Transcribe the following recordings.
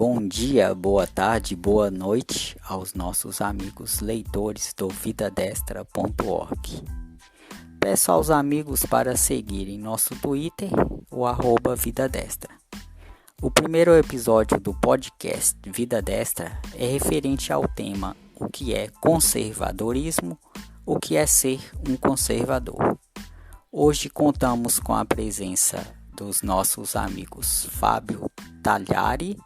Bom dia, boa tarde, boa noite aos nossos amigos leitores do vidadestra.org. Peço aos amigos para seguirem nosso Twitter, o @vidadestra. O primeiro episódio do podcast Vida Destra é referente ao tema o que é conservadorismo, o que é ser um conservador. Hoje contamos com a presença dos nossos amigos Fábio Talhari,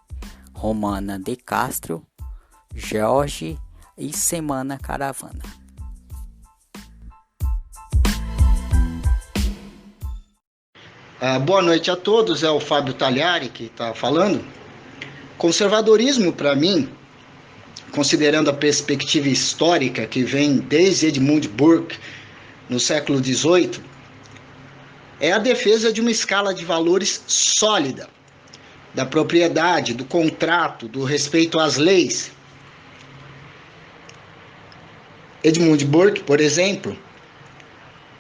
Romana de Castro, Jorge e Semana Caravana. Boa noite a todos, é o Fábio Talhari que está falando. Conservadorismo, para mim, considerando a perspectiva histórica que vem desde Edmund Burke, no século XVIII, é a defesa de uma escala de valores sólida, da propriedade, do contrato, do respeito às leis. Edmund Burke, por exemplo,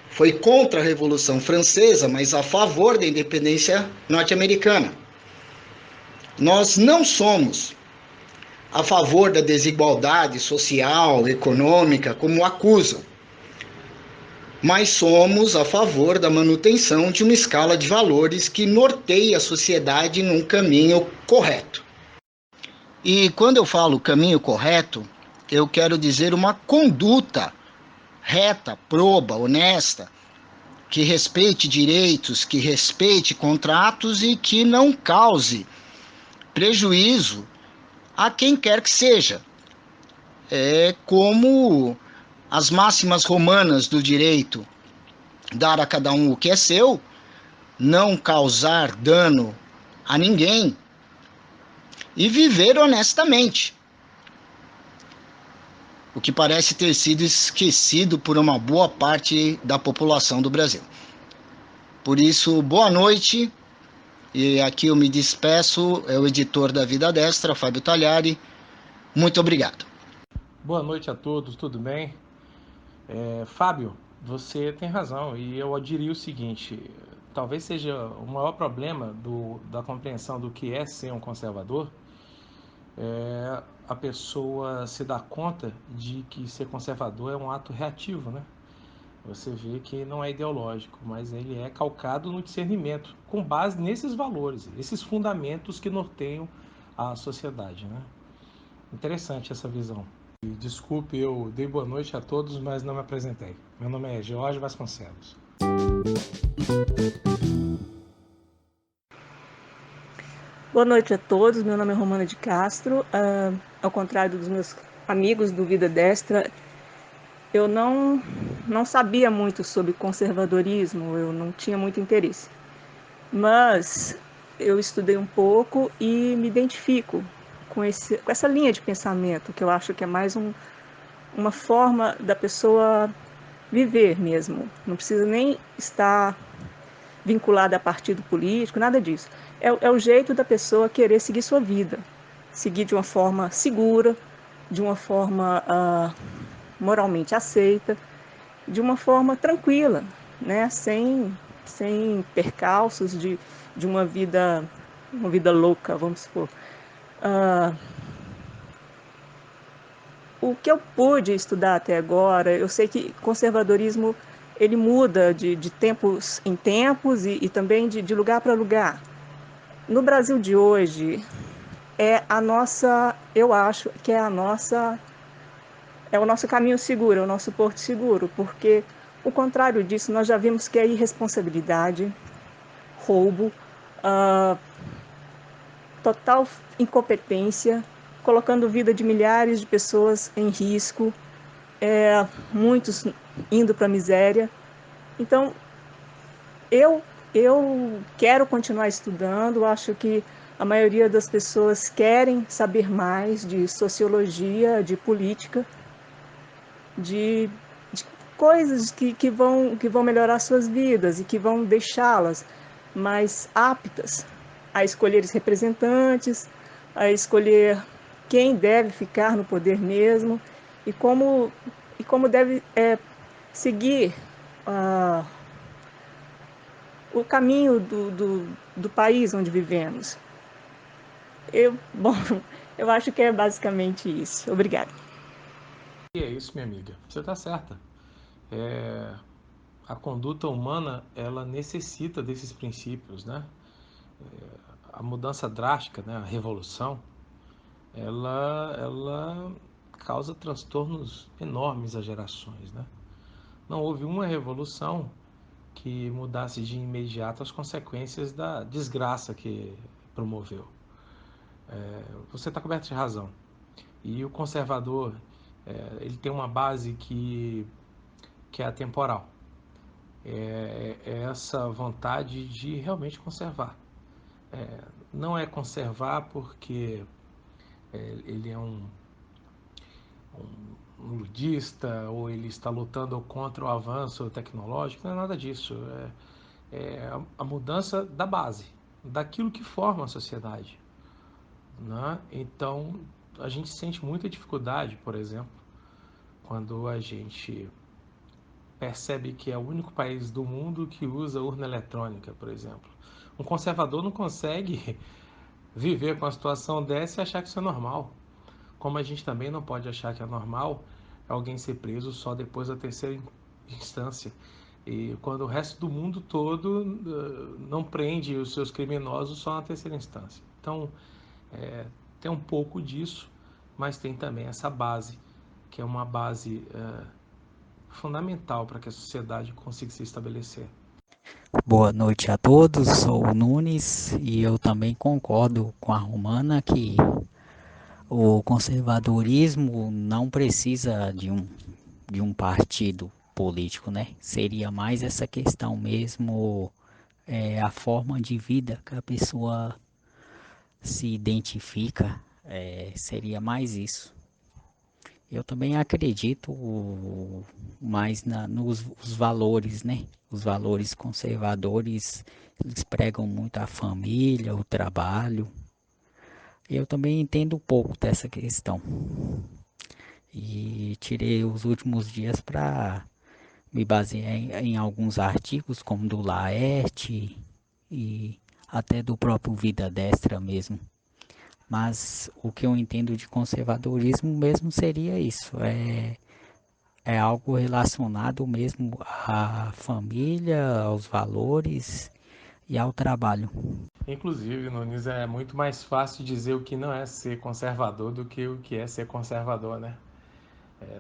foi contra a Revolução Francesa, mas a favor da independência norte-americana. Nós não somos a favor da desigualdade social, econômica, como acusam, mas somos a favor da manutenção de uma escala de valores que norteie a sociedade num caminho correto. E quando eu falo caminho correto, eu quero dizer uma conduta reta, proba, honesta, que respeite direitos, que respeite contratos e que não cause prejuízo a quem quer que seja. É como as máximas romanas do direito: dar a cada um o que é seu, não causar dano a ninguém e viver honestamente. O que parece ter sido esquecido por uma boa parte da população do Brasil. Por isso, boa noite, e aqui eu me despeço, é o editor da Vida Destra, Fábio Talhari. Muito obrigado. Boa noite a todos, tudo bem? Fábio, você tem razão, e eu diria o seguinte: talvez seja o maior problema da compreensão do que é ser um conservador, é a pessoa se dar conta de que ser conservador é um ato reativo, né? Você vê que não é ideológico, mas ele é calcado no discernimento, com base nesses valores, esses fundamentos que norteiam a sociedade, né? Interessante essa visão. Desculpe, eu dei boa noite a todos, mas não me apresentei. Meu nome é Jorge Vasconcelos. Boa noite a todos, meu nome é Romana de Castro. Ao contrário dos meus amigos do Vida Destra, eu não sabia muito sobre conservadorismo, eu não tinha muito interesse. Mas eu estudei um pouco e me identifico com essa linha de pensamento, que eu acho que é mais uma forma da pessoa viver mesmo. Não precisa nem estar vinculada a partido político, nada disso. É o jeito da pessoa querer seguir sua vida, seguir de uma forma segura, de uma forma moralmente aceita, de uma forma tranquila, né? Sem percalços de uma vida louca, vamos supor. O que eu pude estudar até agora, eu sei que conservadorismo ele muda de tempos em tempos e também de lugar para lugar. No Brasil de hoje, eu acho que é o nosso caminho seguro, é o nosso porto seguro, porque o contrário disso nós já vimos que é irresponsabilidade, roubo, total incompetência, colocando a vida de milhares de pessoas em risco, muitos indo para a miséria. Então, eu quero continuar estudando, acho que a maioria das pessoas querem saber mais de sociologia, de política, de coisas que vão melhorar suas vidas e que vão deixá-las mais aptas a escolher os representantes, a escolher quem deve ficar no poder mesmo e como deve seguir o caminho do país onde vivemos. Bom, eu acho que é basicamente isso. Obrigada. E é isso, minha amiga. Você está certa. A conduta humana, ela necessita desses princípios, né? A mudança drástica, né? A revolução, ela causa transtornos enormes às gerações, né? Não houve uma revolução que mudasse de imediato as consequências da desgraça que promoveu. Você está coberto de razão. E o conservador, ele tem uma base que é atemporal. É essa vontade de realmente conservar. Não é conservar porque ele é um ludista ou ele está lutando contra o avanço tecnológico, não é nada disso. É a mudança da base, daquilo que forma a sociedade, né? Então, a gente sente muita dificuldade, por exemplo, quando a gente percebe que é o único país do mundo que usa urna eletrônica, por exemplo. Um conservador não consegue viver com a situação dessa e achar que isso é normal. Como a gente também não pode achar que é normal alguém ser preso só depois da terceira instância. E quando o resto do mundo todo não prende os seus criminosos só na terceira instância. Então, tem um pouco disso, mas tem também essa base, que é uma base fundamental para que a sociedade consiga se estabelecer. Boa noite a todos, sou o Nunes e eu também concordo com a Romana que o conservadorismo não precisa de um partido político, né? Seria mais essa questão mesmo, a forma de vida que a pessoa se identifica, seria mais isso. Eu também acredito mais nos os valores, né? Os valores conservadores, eles pregam muito a família, o trabalho. Eu também entendo um pouco dessa questão. E tirei os últimos dias para me basear em alguns artigos, como do Laerte e até do próprio Vida Destra mesmo. Mas o que eu entendo de conservadorismo mesmo seria isso, é algo relacionado mesmo à família, aos valores e ao trabalho. Inclusive, Nunes, é muito mais fácil dizer o que não é ser conservador do que o que é ser conservador, né?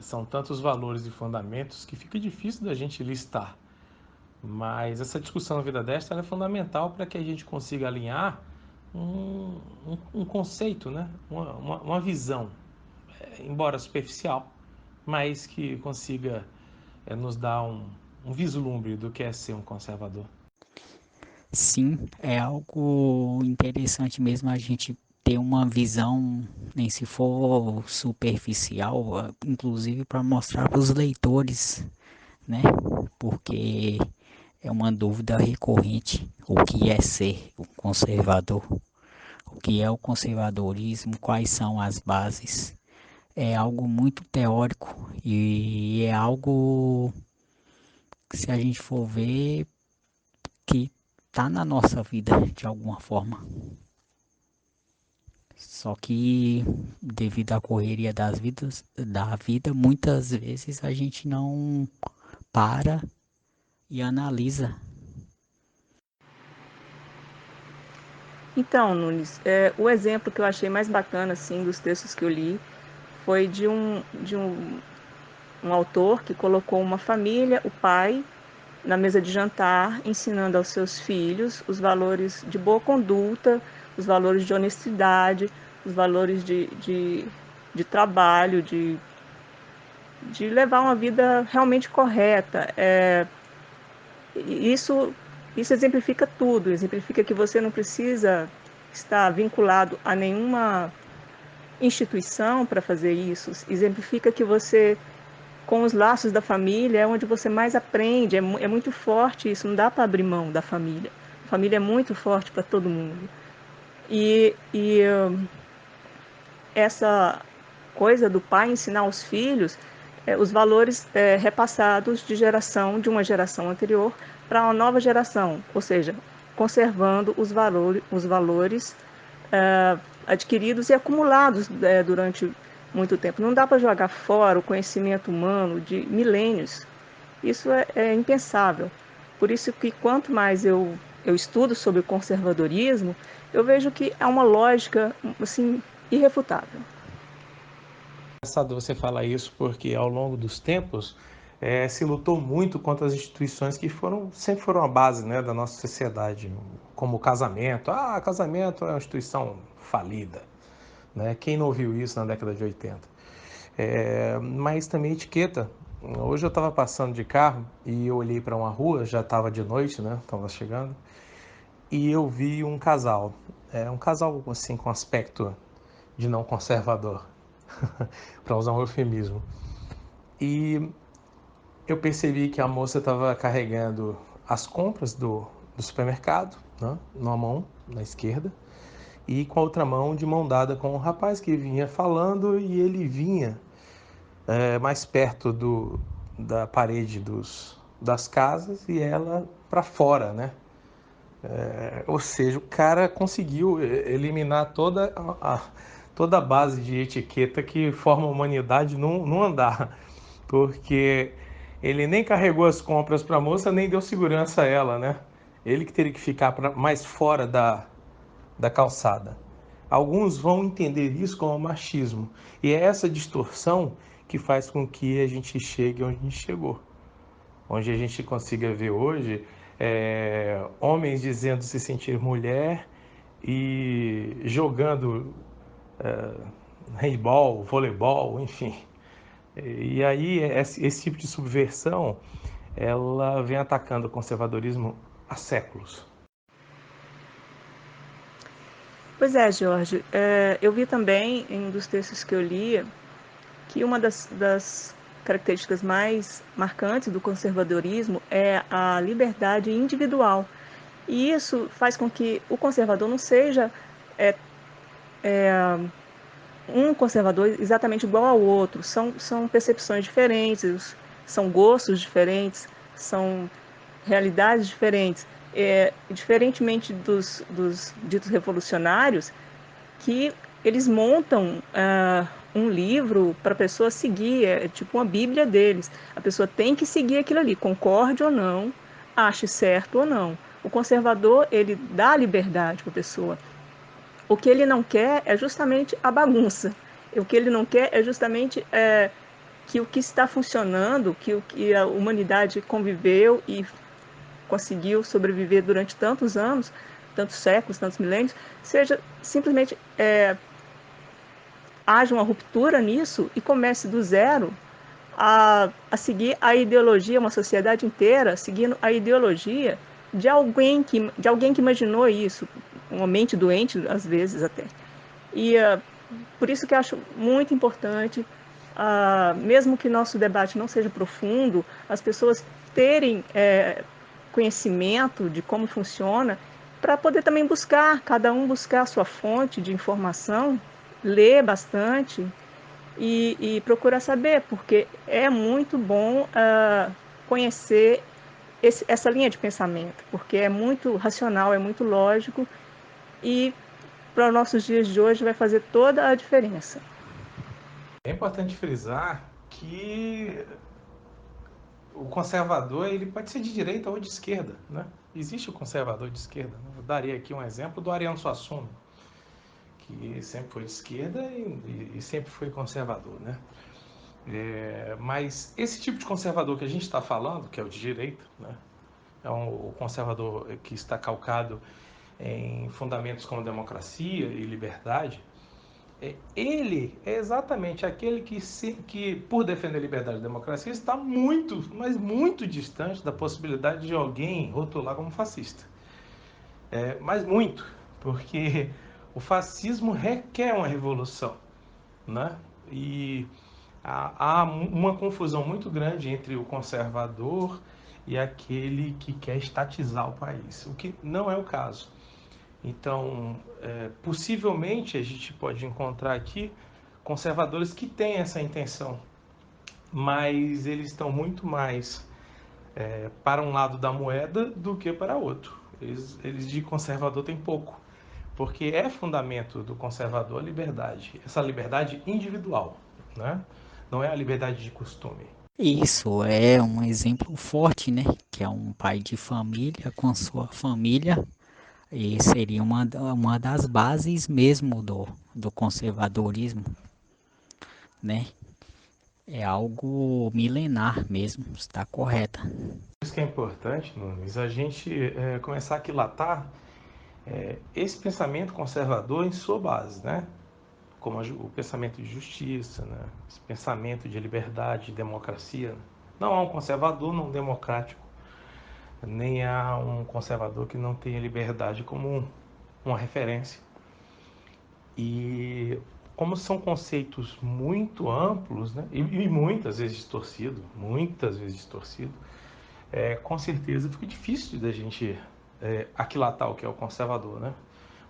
São tantos valores e fundamentos que fica difícil da gente listar. Mas essa discussão na vida desta é fundamental para que a gente consiga alinhar um conceito, né? Uma visão, embora superficial, mas que consiga nos dar um vislumbre do que é ser um conservador. Sim, é algo interessante mesmo a gente ter uma visão, nem se for superficial, inclusive para mostrar para os leitores, né? Porque é uma dúvida recorrente o que é ser um conservador, o que é o conservadorismo, quais são as bases. É algo muito teórico e é algo que, se a gente for ver, que tá na nossa vida de alguma forma. Só que devido à correria da vida, muitas vezes a gente não para e analisa. Então, Nunes, o exemplo que eu achei mais bacana assim dos textos que eu li foi de um autor que colocou uma família, o pai, na mesa de jantar, ensinando aos seus filhos os valores de boa conduta, os valores de honestidade, os valores de trabalho, de levar uma vida realmente correta. Isso, isso exemplifica tudo, exemplifica que você não precisa estar vinculado a nenhuma instituição para fazer isso, exemplifica que você, com os laços da família, é onde você mais aprende, é muito forte isso, não dá para abrir mão da família. A família é muito forte para todo mundo. E essa coisa do pai ensinar aos filhos os valores repassados de uma geração anterior para uma nova geração, ou seja, conservando os valores adquiridos e acumulados durante muito tempo. Não dá para jogar fora o conhecimento humano de milênios. Isso é impensável. Por isso que quanto mais eu estudo sobre o conservadorismo, eu vejo que é uma lógica assim, irrefutável. É engraçado você falar isso porque ao longo dos tempos se lutou muito contra as instituições que sempre foram a base, né, da nossa sociedade, como o casamento. Casamento é uma instituição falida, né? Quem não ouviu isso na década de 80? Mas também etiqueta. Hoje eu estava passando de carro e eu olhei para uma rua, já estava de noite, né? Estava chegando, e eu vi um casal. Um casal assim com aspecto de não conservador, para usar um eufemismo. E eu percebi que a moça estava carregando as compras do supermercado, né, numa mão, na esquerda, e com a outra mão de mão dada com um rapaz que vinha falando, e ele vinha mais perto da parede das casas e ela para fora, né? Ou seja, o cara conseguiu eliminar toda a base de etiqueta que forma a humanidade num andar, porque ele nem carregou as compras para a moça, nem deu segurança a ela, né? Ele que teria que ficar mais fora da calçada. Alguns vão entender isso como machismo, e é essa distorção que faz com que a gente chegue onde a gente chegou. Onde a gente consiga ver hoje homens dizendo se sentir mulher e jogando handball, voleibol, enfim. E aí esse tipo de subversão, ela vem atacando o conservadorismo há séculos. Pois é, Jorge. Eu vi também em um dos textos que eu lia que uma das características mais marcantes do conservadorismo é a liberdade individual. E isso faz com que o conservador não seja um conservador exatamente igual ao outro. São percepções diferentes, são gostos diferentes, são realidades diferentes. Diferentemente dos ditos revolucionários, que eles montam um livro para a pessoa seguir, é tipo uma bíblia deles. A pessoa tem que seguir aquilo ali, concorde ou não, ache certo ou não. O conservador, ele dá liberdade para a pessoa. O que ele não quer é justamente a bagunça. O que ele não quer é justamente que o que está funcionando, que o que a humanidade conviveu e conseguiu sobreviver durante tantos anos, tantos séculos, tantos milênios, seja simplesmente haja uma ruptura nisso e comece do zero a seguir a ideologia, uma sociedade inteira seguindo a ideologia de alguém que imaginou isso, uma mente doente, às vezes até. E por isso que eu acho muito importante, mesmo que nosso debate não seja profundo, as pessoas terem conhecimento de como funciona, para poder também cada um buscar a sua fonte de informação, ler bastante e procurar saber, porque é muito bom conhecer essa linha de pensamento, porque é muito racional, é muito lógico e para os nossos dias de hoje vai fazer toda a diferença. É importante frisar que o conservador ele pode ser de direita ou de esquerda, né? Existe o conservador de esquerda. Né? Eu daria aqui um exemplo do Ariano Suassuna, que sempre foi de esquerda e sempre foi conservador, né? Mas esse tipo de conservador que a gente está falando, que é o de direita, né? O conservador que está calcado em fundamentos como democracia e liberdade, ele é exatamente aquele que, por defender a liberdade e a democracia, está muito, mas muito distante da possibilidade de alguém rotular como fascista. Mas muito, porque o fascismo requer uma revolução, né? E há uma confusão muito grande entre o conservador e aquele que quer estatizar o país, o que não é o caso. Então, possivelmente a gente pode encontrar aqui conservadores que têm essa intenção, mas eles estão muito mais para um lado da moeda do que para outro. Eles de conservador têm pouco, porque é fundamento do conservador a liberdade, essa liberdade individual, né? Não é a liberdade de costume. Isso é um exemplo forte, né? Que é um pai de família com sua família e seria uma das bases mesmo do conservadorismo, né? É algo milenar mesmo, está correta. Isso que é importante, Nunes, a gente começar a aquilatar esse pensamento conservador em sua base, né? Como o pensamento de justiça, né? Esse pensamento de liberdade, de democracia. Não há um conservador não democrático, nem há um conservador que não tenha liberdade como uma referência. E como são conceitos muito amplos, né? E muitas vezes distorcido, com certeza fica difícil da gente aquilatar o que é o conservador, né?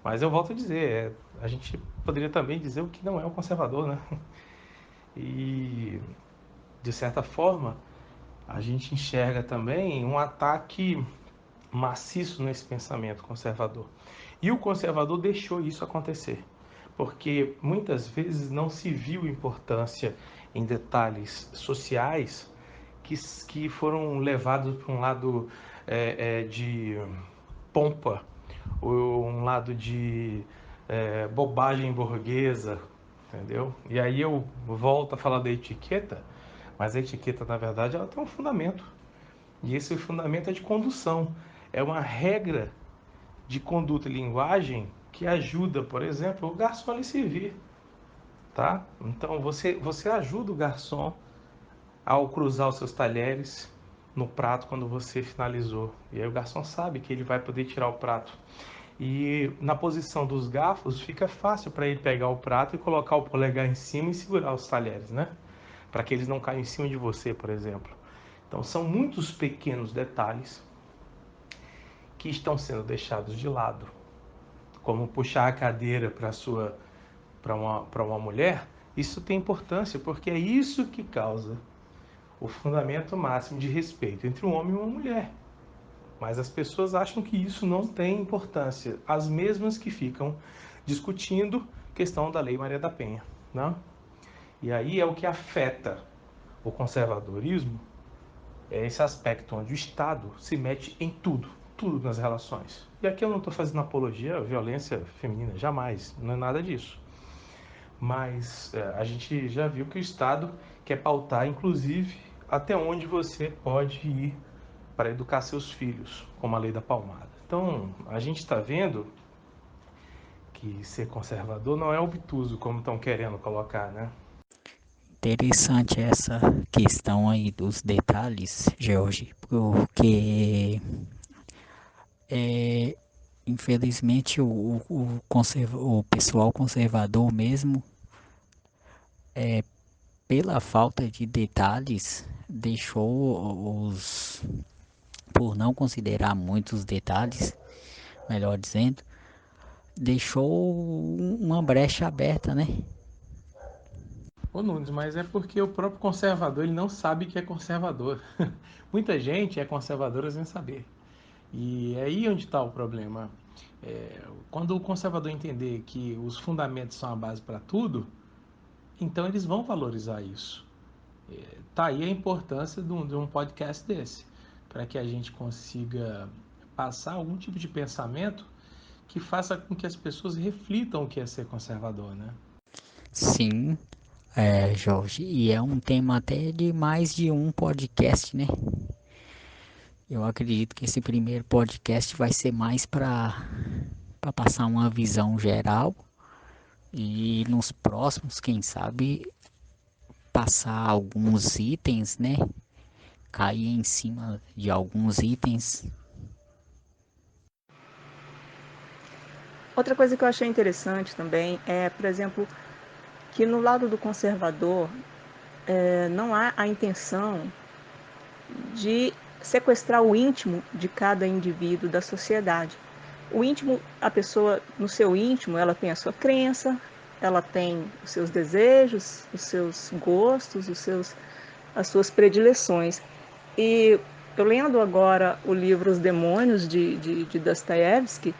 Mas eu volto a dizer, a gente poderia também dizer o que não é o conservador, né? E, de certa forma, a gente enxerga também um ataque maciço nesse pensamento conservador. E o conservador deixou isso acontecer, porque muitas vezes não se viu importância em detalhes sociais que foram levados para um lado de pompa, ou um lado de bobagem burguesa, entendeu? E aí eu volto a falar da etiqueta, mas a etiqueta, na verdade, ela tem um fundamento. E esse fundamento é de condução. É uma regra de conduta e linguagem que ajuda, por exemplo, o garçom a lhe servir, tá? Então você ajuda o garçom ao cruzar os seus talheres no prato quando você finalizou. E aí o garçom sabe que ele vai poder tirar o prato. E na posição dos garfos fica fácil para ele pegar o prato e colocar o polegar em cima e segurar os talheres, né? Para que eles não caiam em cima de você, por exemplo. Então são muitos pequenos detalhes que estão sendo deixados de lado, como puxar a cadeira para uma mulher. Isso tem importância porque é isso que causa o fundamento máximo de respeito entre um homem e uma mulher. Mas as pessoas acham que isso não tem importância, as mesmas que ficam discutindo a questão da Lei Maria da Penha, né? E aí é o que afeta o conservadorismo, é esse aspecto onde o Estado se mete em tudo, tudo nas relações. E aqui eu não estou fazendo apologia à violência feminina, jamais, não é nada disso. Mas a gente já viu que o Estado quer pautar, inclusive, até onde você pode ir para educar seus filhos, como a lei da palmada. Então, a gente está vendo que ser conservador não é obtuso, como estão querendo colocar, né? Interessante essa questão aí dos detalhes, George, porque é, infelizmente o pessoal conservador mesmo, pela falta de detalhes, deixou por não considerar muitos detalhes, melhor dizendo, deixou uma brecha aberta, né? Ô Nunes, mas é porque o próprio conservador ele não sabe que é conservador. Muita gente é conservadora sem saber. E é aí onde está o problema. Quando o conservador entender que os fundamentos são a base para tudo, então eles vão valorizar isso. Tá aí a importância de um podcast desse, para que a gente consiga passar algum tipo de pensamento que faça com que as pessoas reflitam o que é ser conservador, né? Sim, Jorge, e é um tema até de mais de um podcast, né? Eu acredito que esse primeiro podcast vai ser mais para passar uma visão geral e nos próximos, quem sabe, passar alguns itens, né? Cair em cima de alguns itens. Outra coisa que eu achei interessante também é, por exemplo, que no lado do conservador não há a intenção de sequestrar o íntimo de cada indivíduo da sociedade. O íntimo, a pessoa, no seu íntimo, ela tem a sua crença, ela tem os seus desejos, os seus gostos, as suas predileções. E eu lendo agora o livro Os Demônios, de Dostoiévski,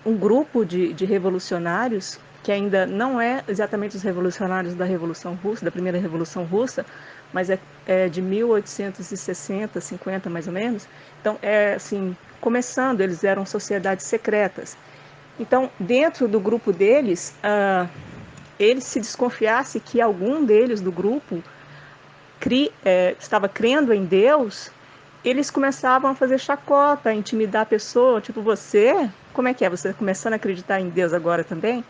um grupo de revolucionários, que ainda não é exatamente os revolucionários da Revolução Russa, da primeira Revolução Russa, mas é de 1860, 50 mais ou menos. Então, assim, começando, eles eram sociedades secretas. Então, dentro do grupo deles, eles se desconfiasse que algum deles do grupo estava crendo em Deus, eles começavam a fazer chacota, a intimidar a pessoa, tipo, você, como é que é? Você começando a acreditar em Deus agora também?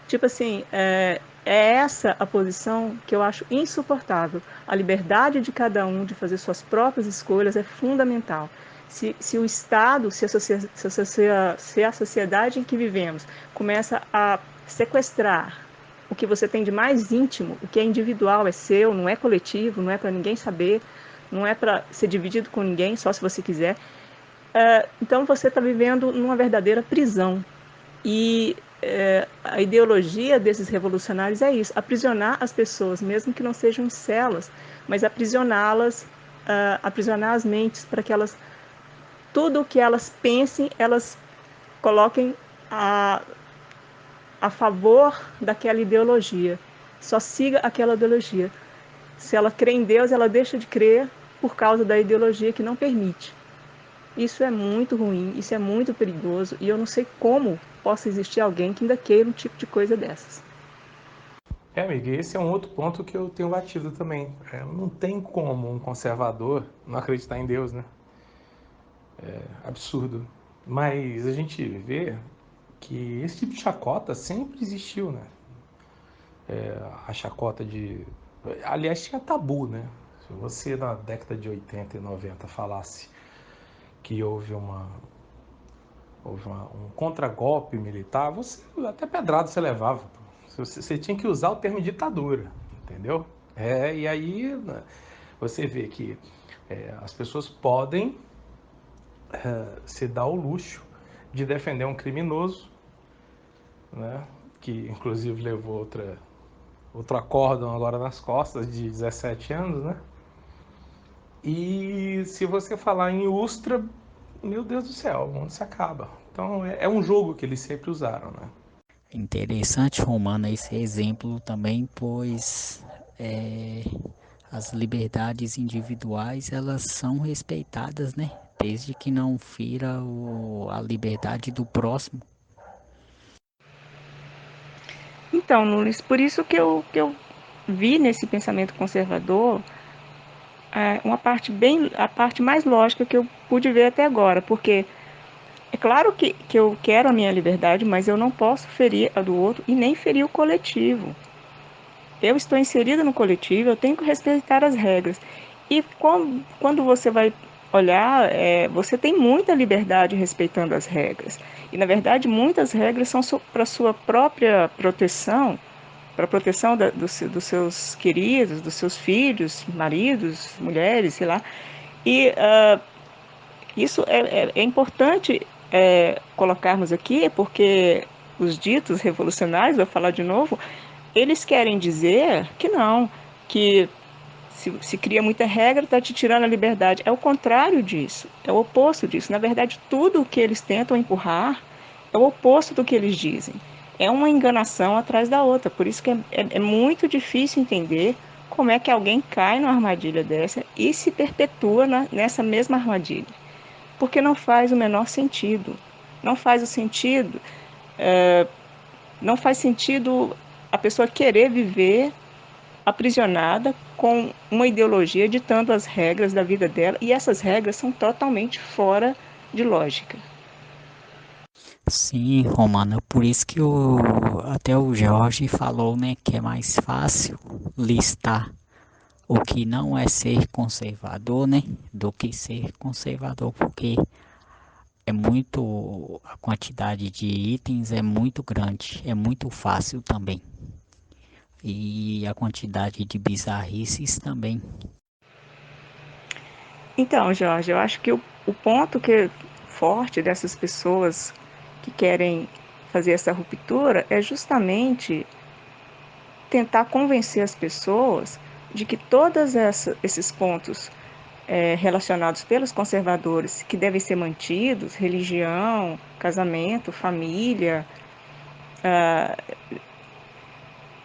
Tipo assim, é essa a posição que eu acho insuportável. A liberdade de cada um de fazer suas próprias escolhas é fundamental. Se o Estado, se a sociedade em que vivemos começa a sequestrar o que você tem de mais íntimo, o que é individual, é seu, não é coletivo, não é para ninguém saber, não é para ser dividido com ninguém, só se você quiser. Então você está vivendo numa verdadeira prisão. E a ideologia desses revolucionários é isso, aprisionar as pessoas, mesmo que não sejam em celas, mas aprisioná-las, aprisionar as mentes para que elas, tudo o que elas pensem, elas coloquem a favor daquela ideologia. Só siga aquela ideologia. Se ela crê em Deus, ela deixa de crer por causa da ideologia que não permite. Isso é muito ruim, isso é muito perigoso e eu não sei como possa existir alguém que ainda queira um tipo de coisa dessas. Amiga, esse é um outro ponto que eu tenho batido também. Não tem como um conservador não acreditar em Deus, né? É absurdo. Mas a gente vê que esse tipo de chacota sempre existiu, né? A chacota de... Aliás, tinha tabu, né? Se você na década de 80 e 90 falasse que um contragolpe militar, você até pedrado você levava. Você tinha que usar o termo ditadura, entendeu? E aí você vê que as pessoas podem se dar o luxo de defender um criminoso, né? Que inclusive levou outro acórdão agora nas costas de 17 anos, né? E se você falar em Ustra, meu Deus do céu, o mundo se acaba. Então é um jogo que eles sempre usaram, né? Interessante, Romana, esse exemplo também, pois é, as liberdades individuais elas são respeitadas, né? Desde que não fira a liberdade do próximo. Então, Nunes, por isso que eu vi nesse pensamento conservador a parte mais lógica que eu pude ver até agora, porque é claro que eu quero a minha liberdade, mas eu não posso ferir a do outro e nem ferir o coletivo. Eu estou inserida no coletivo, eu tenho que respeitar as regras. E quando você vai olhar, você tem muita liberdade respeitando as regras. E, na verdade, muitas regras são para sua própria proteção, para a proteção dos seus queridos, dos seus filhos, maridos, mulheres, sei lá. E isso é importante colocarmos aqui, porque os ditos revolucionários, vou falar de novo, eles querem dizer que não, que se cria muita regra, está te tirando a liberdade. É o contrário disso, é o oposto disso. Na verdade, tudo o que eles tentam empurrar é o oposto do que eles dizem. É uma enganação atrás da outra. Por isso que é muito difícil entender como é que alguém cai numa armadilha dessa e se perpetua nessa mesma armadilha. Porque não faz o menor sentido. Não faz o sentido, não faz sentido a pessoa querer viver aprisionada com uma ideologia ditando as regras da vida dela, e essas regras são totalmente fora de lógica. Sim, Romana, por isso que até o Jorge falou, né, que é mais fácil listar o que não é ser conservador, né, do que ser conservador, porque a quantidade de itens é muito grande, é muito fácil também. E a quantidade de bizarrices também. Então, Jorge, eu acho que o ponto que é forte dessas pessoas que querem fazer essa ruptura é justamente tentar convencer as pessoas de que todos esses pontos relacionados pelos conservadores que devem ser mantidos, religião, casamento, família,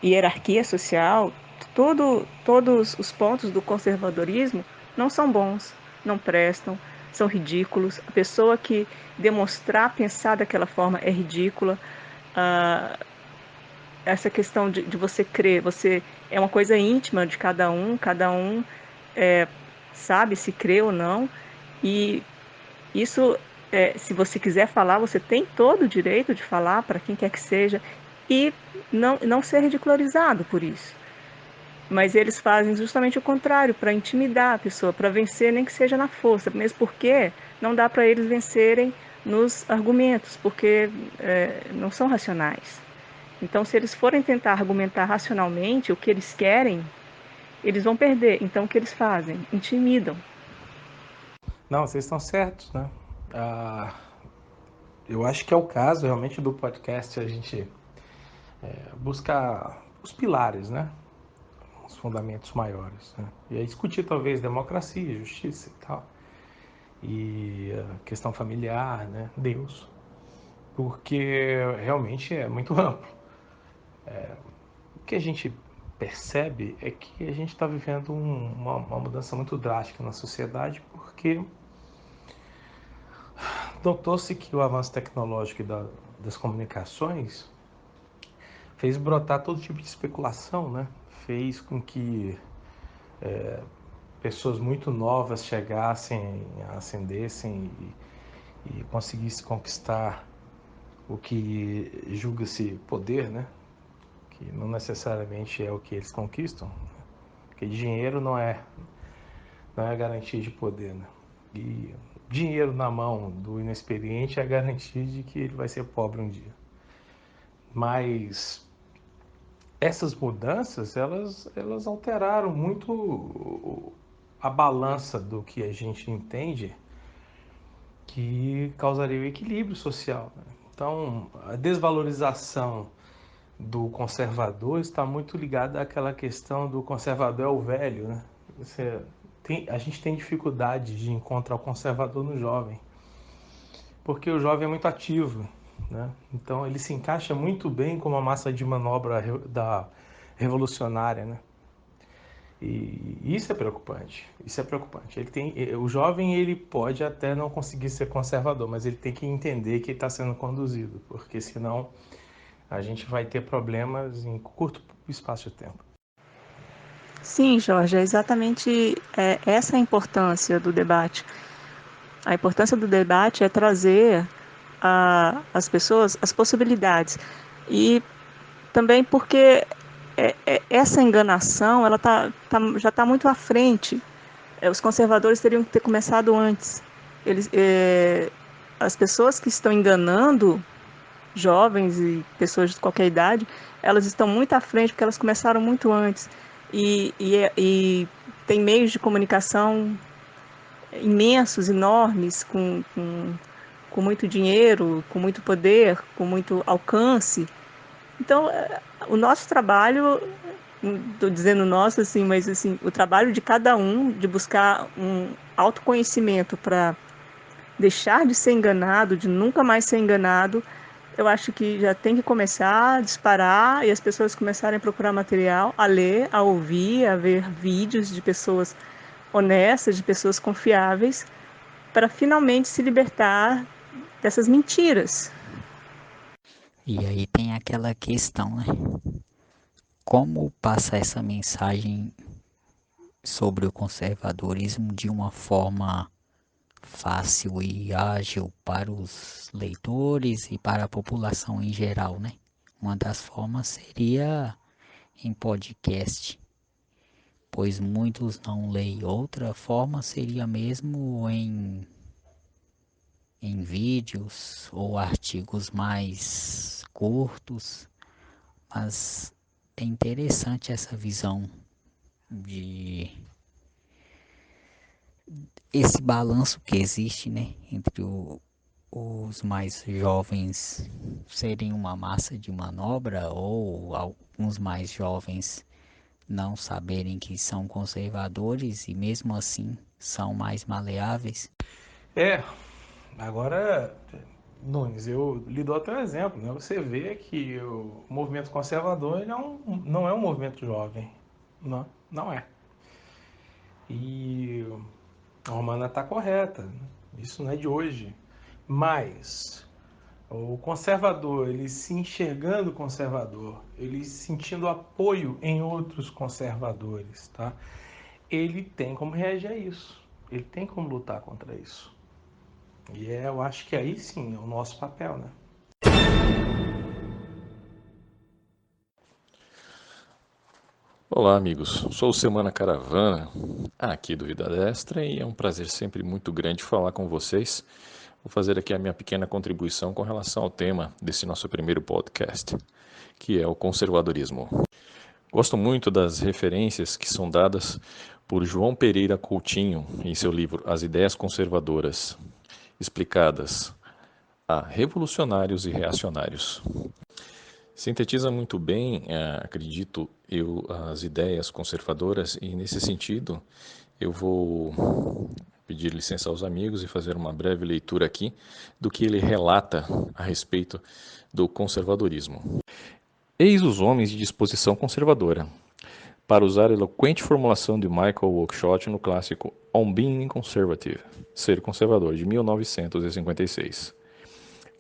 hierarquia social, todos os pontos do conservadorismo não são bons, não prestam, são ridículos. A pessoa que demonstrar pensar daquela forma é ridícula. Essa questão de você crer, você é uma coisa íntima de cada um sabe se crê ou não, e isso, se você quiser falar, você tem todo o direito de falar para quem quer que seja, e não ser ridicularizado por isso. Mas eles fazem justamente o contrário, para intimidar a pessoa, para vencer, nem que seja na força, mesmo porque não dá para eles vencerem nos argumentos, porque não são racionais. Então, se eles forem tentar argumentar racionalmente o que eles querem, eles vão perder. Então, o que eles fazem? Intimidam. Não, vocês estão certos, né? Eu acho que é o caso realmente do podcast a gente buscar os pilares, né? Os fundamentos maiores, né? E aí discutir talvez democracia, justiça e tal. E a questão familiar, né? Deus. Porque realmente é muito amplo. O que a gente percebe é que a gente está vivendo uma mudança muito drástica na sociedade, porque notou-se que o avanço tecnológico das comunicações fez brotar todo tipo de especulação, né? Fez com que pessoas muito novas chegassem, ascendessem e conseguissem conquistar o que julga-se poder, né? Que não necessariamente é o que eles conquistam, porque dinheiro não é garantia de poder, né? E dinheiro na mão do inexperiente é garantia de que ele vai ser pobre um dia. Mas essas mudanças, elas alteraram muito a balança do que a gente entende que causaria o equilíbrio social, né? Então, a desvalorização do conservador está muito ligada àquela questão do conservador é o velho, né? A gente tem dificuldade de encontrar o conservador no jovem, porque o jovem é muito ativo, né? Então ele se encaixa muito bem como a massa de manobra da revolucionária, né? E isso é preocupante. Isso é preocupante. O jovem ele pode até não conseguir ser conservador, mas ele tem que entender que ele está sendo conduzido, porque senão a gente vai ter problemas em curto espaço de tempo. Sim, Jorge, é exatamente essa a importância do debate. A importância do debate é trazer às pessoas as possibilidades. E também porque essa enganação ela já está muito à frente. Os conservadores teriam que ter começado antes. As pessoas que estão enganando jovens e pessoas de qualquer idade, elas estão muito à frente porque elas começaram muito antes. E tem meios de comunicação imensos, enormes, com muito dinheiro, com muito poder, com muito alcance. Então, o nosso trabalho, estou dizendo nosso, assim, mas assim, o trabalho de cada um, de buscar um autoconhecimento para deixar de ser enganado, de nunca mais ser enganado, eu acho que já tem que começar a disparar e as pessoas começarem a procurar material, a ler, a ouvir, a ver vídeos de pessoas honestas, de pessoas confiáveis, para finalmente se libertar dessas mentiras. E aí tem aquela questão, né? Como passar essa mensagem sobre o conservadorismo de uma forma fácil e ágil para os leitores e para a população em geral, né? Uma das formas seria em podcast, pois muitos não leem. Outra forma seria mesmo em vídeos ou artigos mais curtos, mas é interessante essa visão de esse balanço que existe, né, entre os mais jovens serem uma massa de manobra ou alguns mais jovens não saberem que são conservadores e mesmo assim são mais maleáveis? Agora, Nunes, eu lhe dou até um exemplo, né? Você vê que o movimento conservador ele não é um movimento jovem, não é. E a Romana está correta, né? Isso não é de hoje. Mas o conservador, ele se enxergando conservador, ele sentindo apoio em outros conservadores, tá? Ele tem como reagir a isso. Ele tem como lutar contra isso. E eu acho que aí sim é o nosso papel, né? Olá, amigos. Sou o Semana Caravana, aqui do Vida Destra, e é um prazer sempre muito grande falar com vocês. Vou fazer aqui a minha pequena contribuição com relação ao tema desse nosso primeiro podcast, que é o conservadorismo. Gosto muito das referências que são dadas por João Pereira Coutinho em seu livro As Ideias Conservadoras, explicadas a revolucionários e reacionários. Sintetiza muito bem, acredito eu, as ideias conservadoras, e nesse sentido eu vou pedir licença aos amigos e fazer uma breve leitura aqui do que ele relata a respeito do conservadorismo. Eis os homens de disposição conservadora, para usar a eloquente formulação de Michael Oakeshott no clássico On Being Conservative, Ser Conservador, de 1956.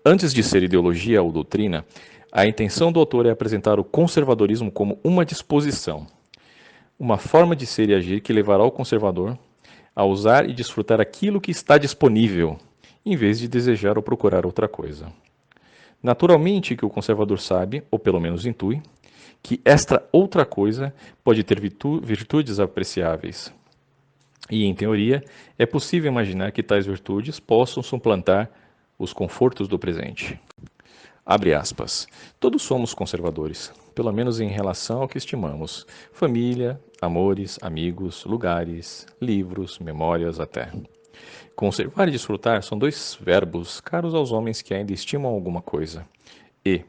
Antes de ser ideologia ou doutrina, a intenção do autor é apresentar o conservadorismo como uma disposição, uma forma de ser e agir que levará o conservador a usar e desfrutar aquilo que está disponível, em vez de desejar ou procurar outra coisa. Naturalmente que o conservador sabe, ou pelo menos intui, que esta outra coisa pode ter virtudes apreciáveis. E, em teoria, é possível imaginar que tais virtudes possam suplantar os confortos do presente. Abre aspas. Todos somos conservadores, pelo menos em relação ao que estimamos. Família, amores, amigos, lugares, livros, memórias até. Conservar e desfrutar são dois verbos caros aos homens que ainda estimam alguma coisa. E,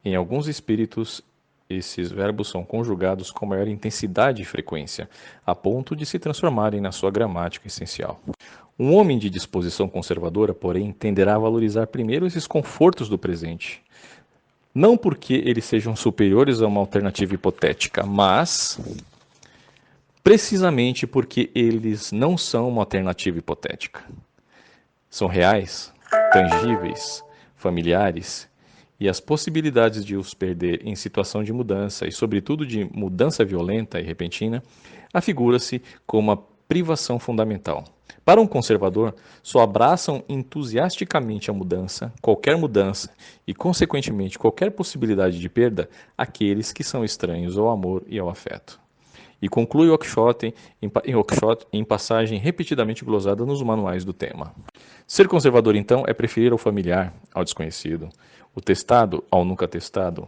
em alguns espíritos, esses verbos são conjugados com maior intensidade e frequência, a ponto de se transformarem na sua gramática essencial. Um homem de disposição conservadora, porém, tenderá a valorizar primeiro esses confortos do presente. Não porque eles sejam superiores a uma alternativa hipotética, mas precisamente porque eles não são uma alternativa hipotética. São reais, tangíveis, familiares, e as possibilidades de os perder em situação de mudança, e sobretudo de mudança violenta e repentina, afigura-se como uma privação fundamental. Para um conservador, só abraçam entusiasticamente a mudança, qualquer mudança, e consequentemente qualquer possibilidade de perda, aqueles que são estranhos ao amor e ao afeto. E conclui Oakeshott em passagem repetidamente glosada nos manuais do tema. Ser conservador, então, é preferir o familiar ao desconhecido, o testado ao nunca testado,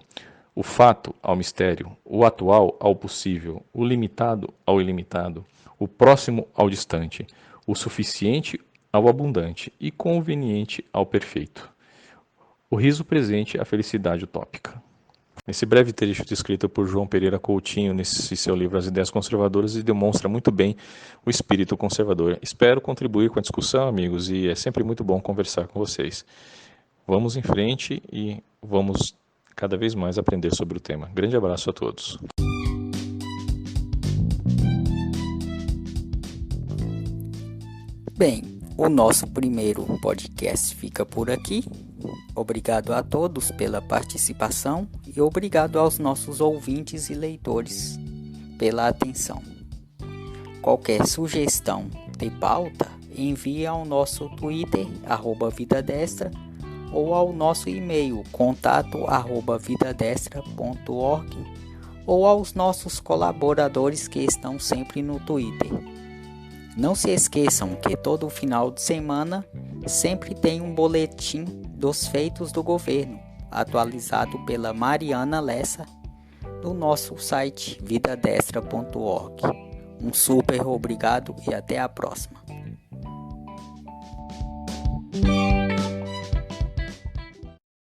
o fato ao mistério, o atual ao possível, o limitado ao ilimitado, o próximo ao distante, o suficiente ao abundante e conveniente ao perfeito. O riso presente à felicidade utópica. Esse breve trecho descrito por João Pereira Coutinho nesse seu livro As Ideias Conservadoras e demonstra muito bem o espírito conservador. Espero contribuir com a discussão, amigos, e é sempre muito bom conversar com vocês. Vamos em frente e vamos cada vez mais aprender sobre o tema. Grande abraço a todos. Bem, o nosso primeiro podcast fica por aqui. Obrigado a todos pela participação e obrigado aos nossos ouvintes e leitores pela atenção. Qualquer sugestão de pauta, envie ao nosso Twitter, @vidadestra, ou ao nosso e-mail, contato@vidadestra.org, ou aos nossos colaboradores que estão sempre no Twitter. Não se esqueçam que todo final de semana sempre tem um boletim dos feitos do governo, atualizado pela Mariana Lessa, no nosso site vidadestra.org. Um super obrigado e até a próxima.